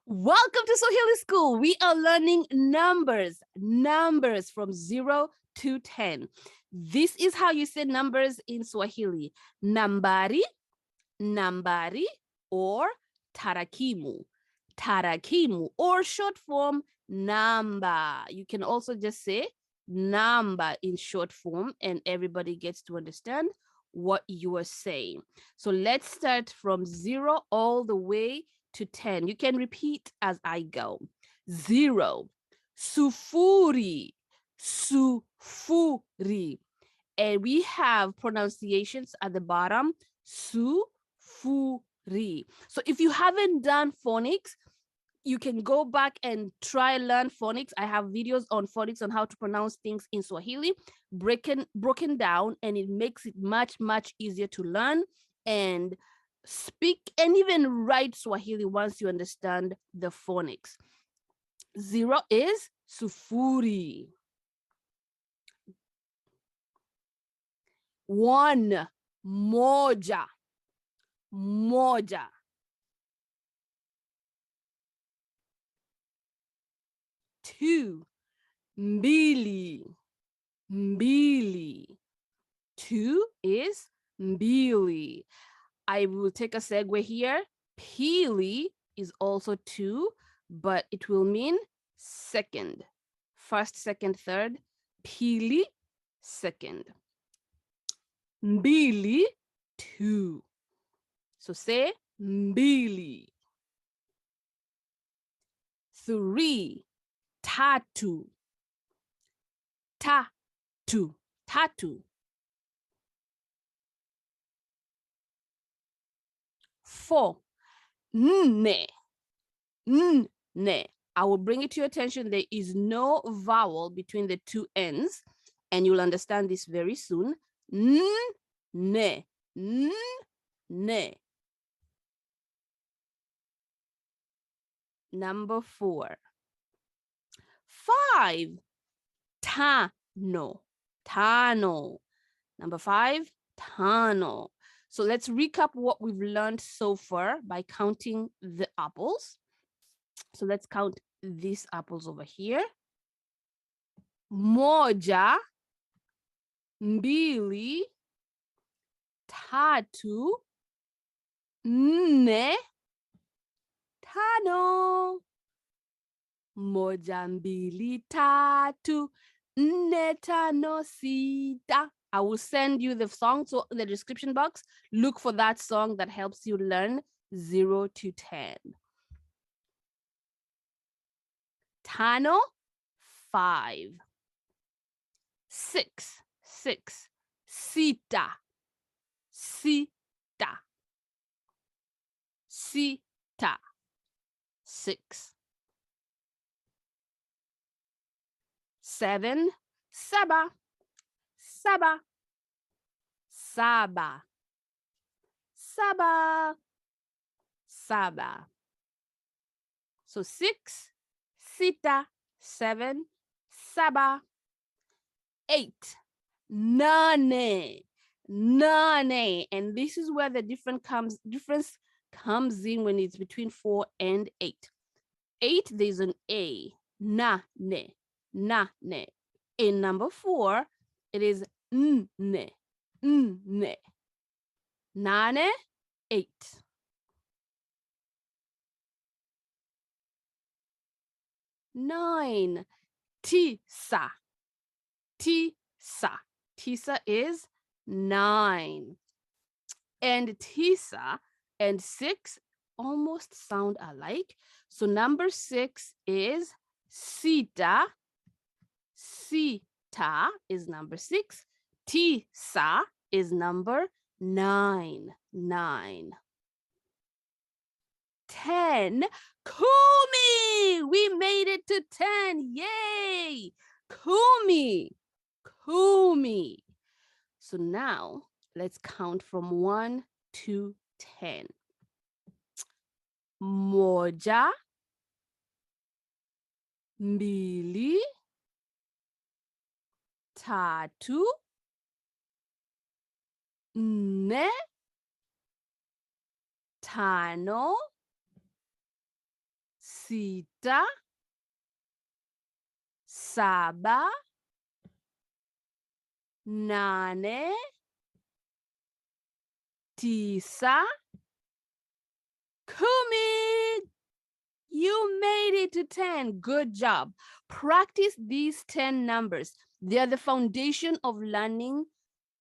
Welcome to Swahili School. We are learning numbers from 0 to 10. This is how you say numbers in Swahili. Nambari, nambari, or tarakimu. Tarakimu, or short form, namba. You can also just say namba in short form, and everybody gets to understand what you are saying. So let's start from 0 all the way to 10. You can repeat as I go. 0, sufuri, sufuri. And we have pronunciations at the bottom, sufuri. So if you haven't done phonics, you can go back and try learn phonics. I have videos on phonics on how to pronounce things in Swahili, broken down, and it makes it much, much easier to learn and speak and even write Swahili once you understand the phonics. 0 is sufuri. 1, moja, moja. 2, mbili, mbili. 2 is mbili. I will take a segue here. Pili is also 2, but it will mean second. First, second, third. Pili, second. Mbili, 2. So say mbili. 3, tatu, tatu, tatu. 4, nne, nne. I will bring it to your attention. There is no vowel between the two ends, and you'll understand this very soon. Nne, nne. Number 4. 5, tano, tano. Number 5, tano. So let's recap what we've learned so far by counting the apples. So let's count these apples over here. Moja, mbili, tatu, nne, tano. Moja, mbili, tatu, nne, tano, sita. I will send you the song so in the description box. Look for that song that helps you learn 0 to 10. Tano, 5. 6, 6. Sita, sita. Sita, 6. 7, saba, saba, saba, saba, saba. So 6, sita, 7, saba. 8, nane, nane. And this is where the difference comes in when it's between 4 and 8. 8, there's an A, nane, nane. In number 4, it is nne, nne. Nane, 8. 9, tisa, tisa. Tisa is 9. And tisa and 6 almost sound alike. So number 6 is sita. Sita is number 6. Tisa is number 9. 9. 10. Kumi! We made it to 10. Yay! Kumi. Kumi. So now let's count from 1 to 10. Moja, mbili, tatu, nne, tano, sita, saba, nane, tisa, kumi. You made it to 10. Good job. Practice these 10 numbers. They are the foundation of learning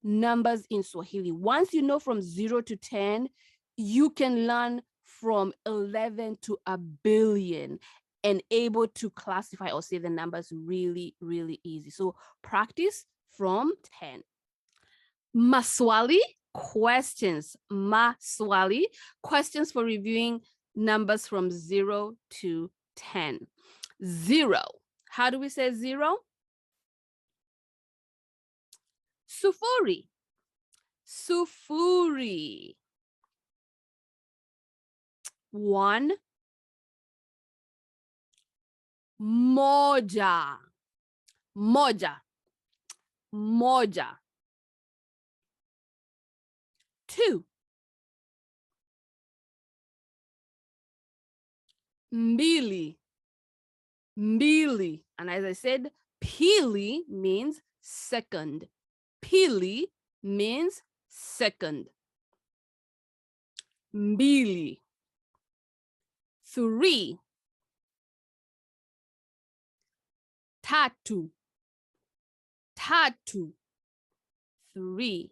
numbers in Swahili. Once you know from 0 to 10, you can learn from 11 to a billion and able to classify or say the numbers really, really easy. So practice from 10. Maswali, questions. Maswali, questions for reviewing numbers from 0 to 10. 0. How do we say 0? Sufuri. Sufuri. 1. Moja. Moja. Moja. 2. Mbili. Mbili. And as I said, pili means second. Pili means second. Mbili. 3. Tatu. Tatu. 3.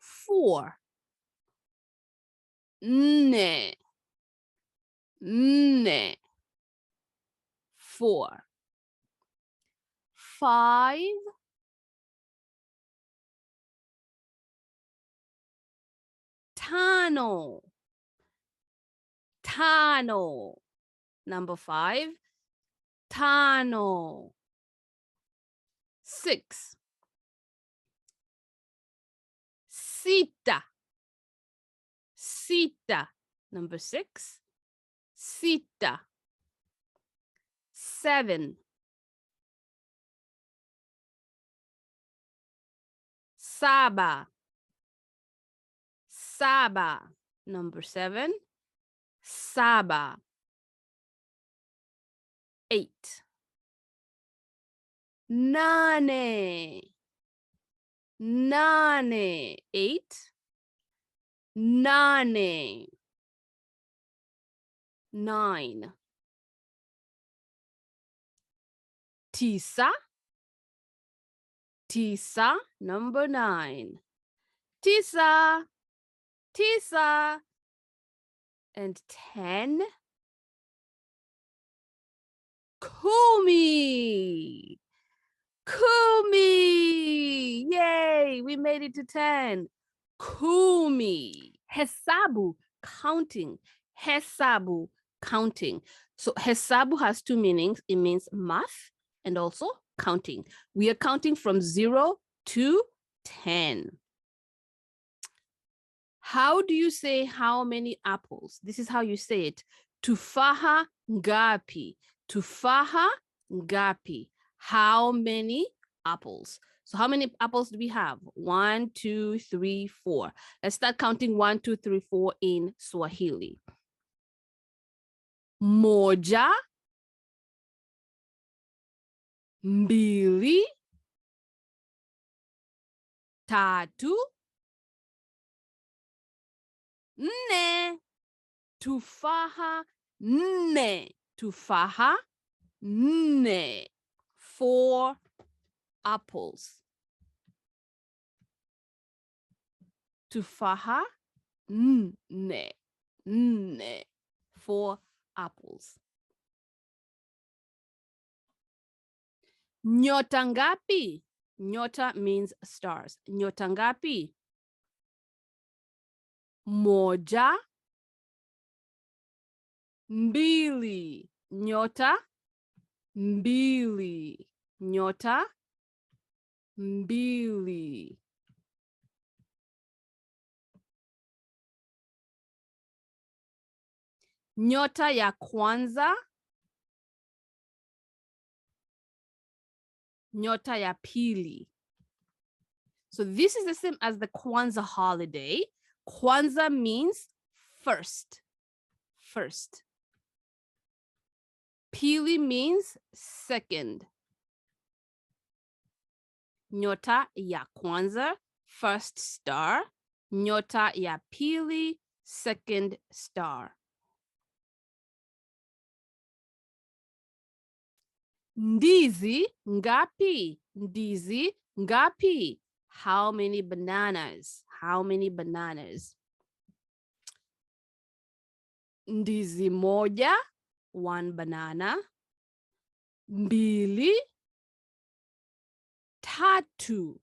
4. Nne. Nne. 4. 5. Tano. Tano. Number 5. Tano. 6. Sita. Sita. Number 6. Sita. 7. Saba. Saba. Number 7. Saba. 8. Nane. Nane. 8. Nane. 9. Tisa. Tisa. Number 9. Tisa. Tisa. And 10. Kumi. Kumi. Yay, we made it to 10. Kumi. Hesabu, counting. Hesabu, counting. So hesabu has 2 meanings. It means math and also counting. We are counting from 0 to 10. How do you say how many apples? This is how you say it. Tufaha ngapi. Tufaha ngapi. How many apples? So how many apples do we have? 1, 2, 3, 4. Let's start counting 1, 2, 3, 4 in Swahili. Moja. Mbili. Tatu. Nne. Tufaha nne. Tufaha nne. 4 apples. Tufaha nne. Nne. 4 apples. Nyota ngapi? Nyota means stars. Nyota ngapi? Moja. Mbili. Nyota. Mbili. Nyota. Mbili. Nyota ya kwanza. Nyota ya pili. So this is the same as the Kwanzaa holiday. Kwanzaa means first. first. Pili means second. Nyota ya kwanza, first star. Nyota ya pili, second star. Ndizi ngapi? Ndizi ngapi? How many bananas? How many bananas? Ndizi moja, one banana. Mbili, tatu.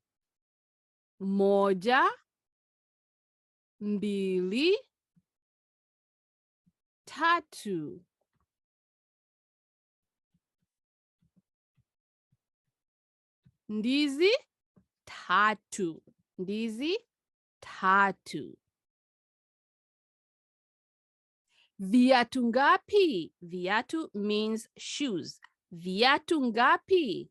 Moja, mbili, tatu. Ndizi tatu. Ndizi tatu. Viatu ngapi? Viatu means shoes. Viatu ngapi?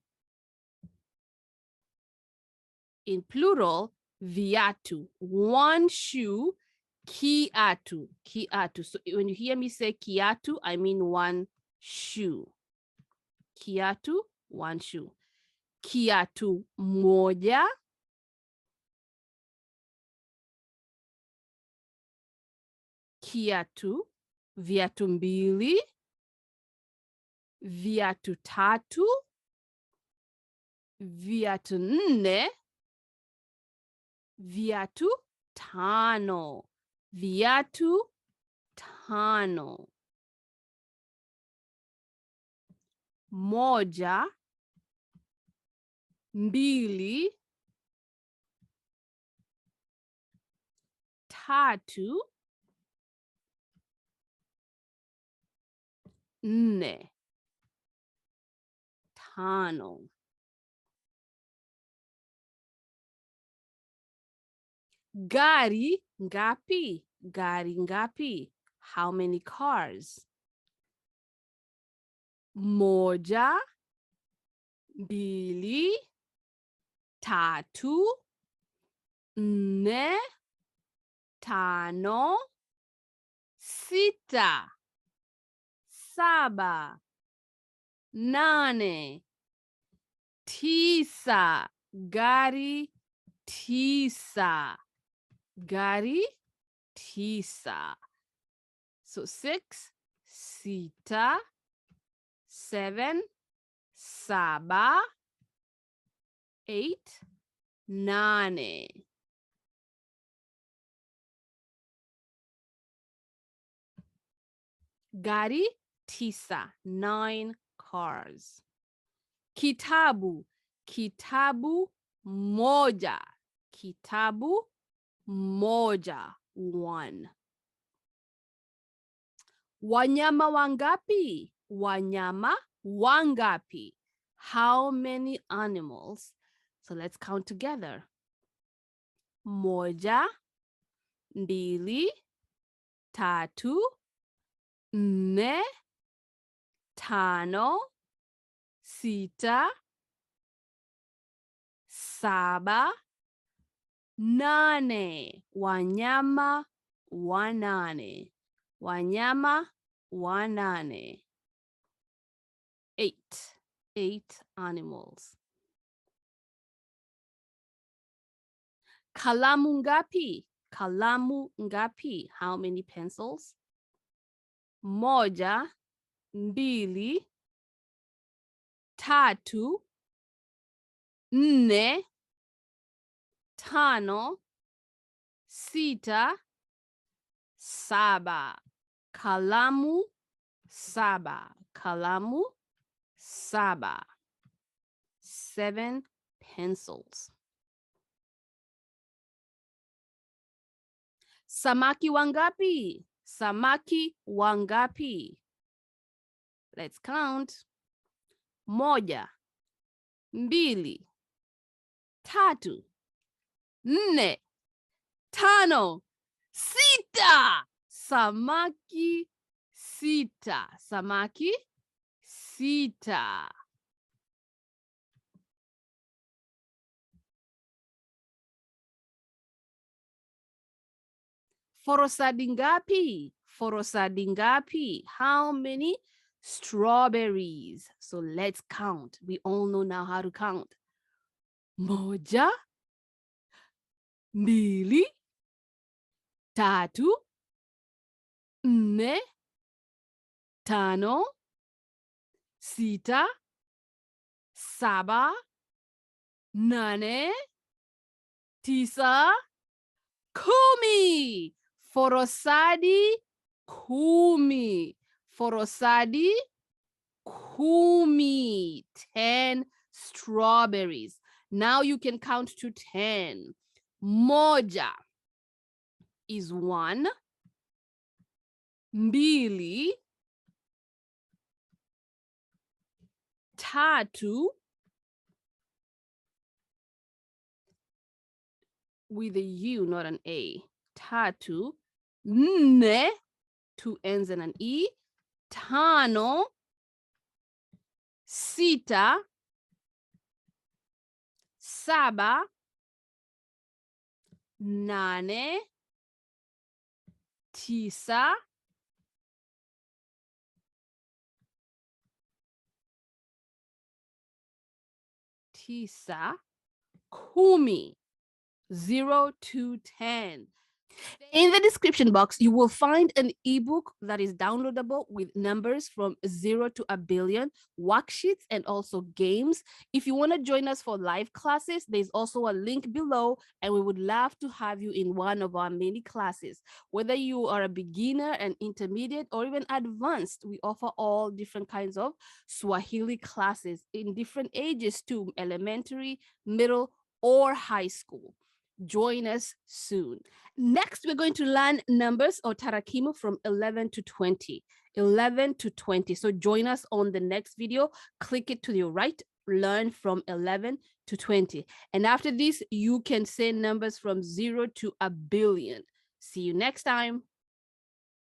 In plural, viatu. One shoe, kiatu. Kiatu. So when you hear me say kiatu, I mean one shoe. Kiatu, one shoe. Kiatu moja. Kiatu, viatu mbili. Viatu tatu. Viatu nne. Viatu tano. Viatu tano. Moja, mbili, tatu, nne, tano. Gari ngapi? Gari ngapi? How many cars? Moja, mbili, tatu, nne, tano, sita, saba, nane, tisa. Gari tisa. Gari tisa. So 6, sita, 7, saba, 8, nane. Gari tisa, 9 cars. Kitabu, kitabu moja. Kitabu moja, 1. Wanyama wangapi? Wanyama wangapi? How many animals? So let's count together. Moja, mbili, tatu, nne, tano, sita, saba, nane. Wanyama wanane. Wanyama wanane. 8. 8 animals. Kalamu ngapi? Kalamu ngapi? How many pencils? Moja, mbili, tatu, nne, tano, sita, saba. Kalamu saba. Kalamu saba. 7 pencils. Samaki wangapi? Samaki wangapi? Let's count. Moja, mbili, tatu, nne, tano, sita. Samaki sita. Samaki sita. Forosadi ngapi? Forosadi ngapi? How many strawberries? So let's count. We all know now how to count. Moja, mbili, tatu, nne, tano, sita, saba, nane, tisa, kumi. Forosadi kumi. Forosadi kumi. 10 strawberries. Now you can count to 10. Moja is 1. Mbili. Tatu. With a U, not an A. Tatu. Nne. 2 N's and an E. Tano. Sita. Saba. Nane. Tisa. Tisa. Kumi. 0 to 10. In the description box, you will find an ebook that is downloadable with numbers from 0 to a billion, worksheets, and also games. If you want to join us for live classes, there's also a link below, and we would love to have you in one of our many classes. Whether you are a beginner, an intermediate, or even advanced, we offer all different kinds of Swahili classes in different ages too, elementary, middle, or high school. Join us soon. Next, we're going to learn numbers or tarakimu from 11 to 20. 11 to 20. So join us on the next video. Click it to your right. Learn from 11 to 20. And after this, you can say numbers from 0 to a billion. See you next time.